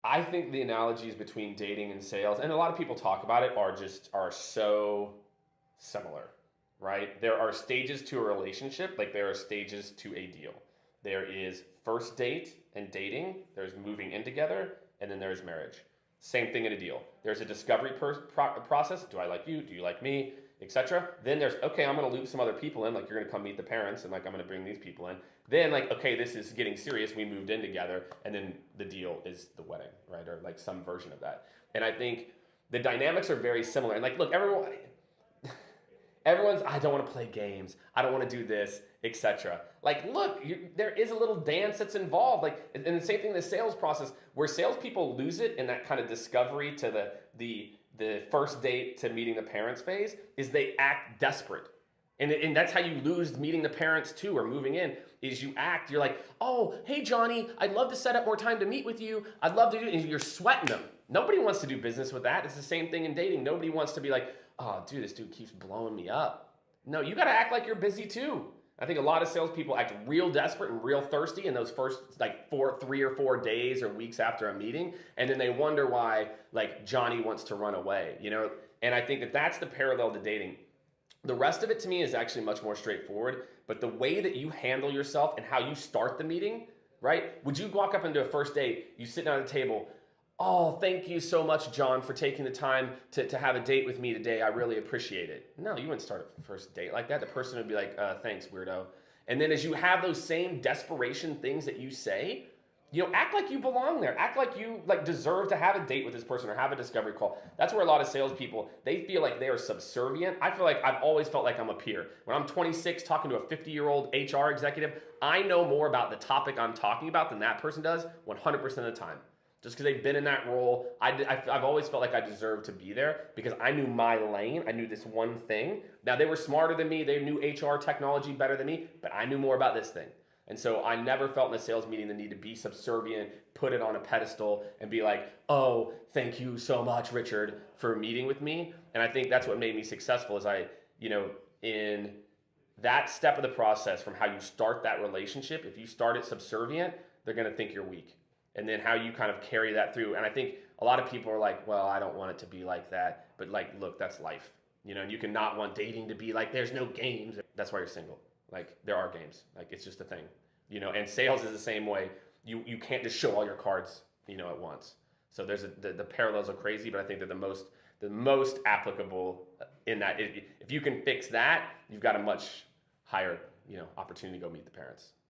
I think the analogies between dating and sales, and a lot of people talk about it, are so similar, right? There are stages to a relationship, like there are stages to a deal. There is first date and dating, there's moving in together, and then there's marriage. Same thing in a deal. There's a discovery process. Do I like you? Do you like me? Etc. Then there's, okay, I'm going to loop some other people in, like you're going to come meet the parents, and like I'm going to bring these people in. Then like, okay, this is getting serious. We moved in together, and then the deal is the wedding, right? Or like some version of that. And I think the dynamics are very similar. And like, look, everyone's, I don't want to play games. I don't want to do this, etc. Like, look, there is a little dance that's involved. Like, and the same thing in the sales process, where salespeople lose it in that kind of discovery to the first date to meeting the parents phase, is they act desperate. And that's how you lose meeting the parents too, or moving in, is you're like, oh, hey, Johnny, I'd love to set up more time to meet with you. I'd love to do it. And you're sweating them. Nobody wants to do business with that. It's the same thing in dating. Nobody wants to be like, oh, dude, this dude keeps blowing me up. No, you got to act like you're busy too. I think a lot of salespeople act real desperate and real thirsty in those first like 3 or 4 days or weeks after a meeting, and then they wonder why like Johnny wants to run away, you know? And I think that that's the parallel to dating. The rest of it to me is actually much more straightforward, but the way that you handle yourself and how you start the meeting, right? Would you walk up into a first date, you sit down at the table, oh, thank you so much, John, for taking the time to have a date with me today. I really appreciate it. No, you wouldn't start a first date like that. The person would be like, thanks, weirdo. And then as you have those same desperation things that you say, you know, act like you belong there. Act like you like deserve to have a date with this person or have a discovery call. That's where a lot of salespeople, they feel like they are subservient. I feel like I've always felt like I'm a peer. When I'm 26 talking to a 50-year-old HR executive, I know more about the topic I'm talking about than that person does 100% of the time. Just because they've been in that role, I've always felt like I deserved to be there because I knew my lane. I knew this one thing. Now, they were smarter than me. They knew HR technology better than me, but I knew more about this thing. And so I never felt in a sales meeting the need to be subservient, put it on a pedestal, and be like, oh, thank you so much, Richard, for meeting with me. And I think that's what made me successful is in that step of the process from how you start that relationship, if you start it subservient, they're going to think you're weak. And then how you kind of carry that through. And I think a lot of people are like, well, I don't want it to be like that. But like, look, that's life. You know, and you cannot want dating to be like, there's no games. That's why you're single. Like, there are games. Like, it's just a thing. You know, and sales is the same way. You can't just show all your cards, you know, at once. So there's the parallels are crazy, but I think they're the most applicable in that. If you can fix that, you've got a much higher, you know, opportunity to go meet the parents.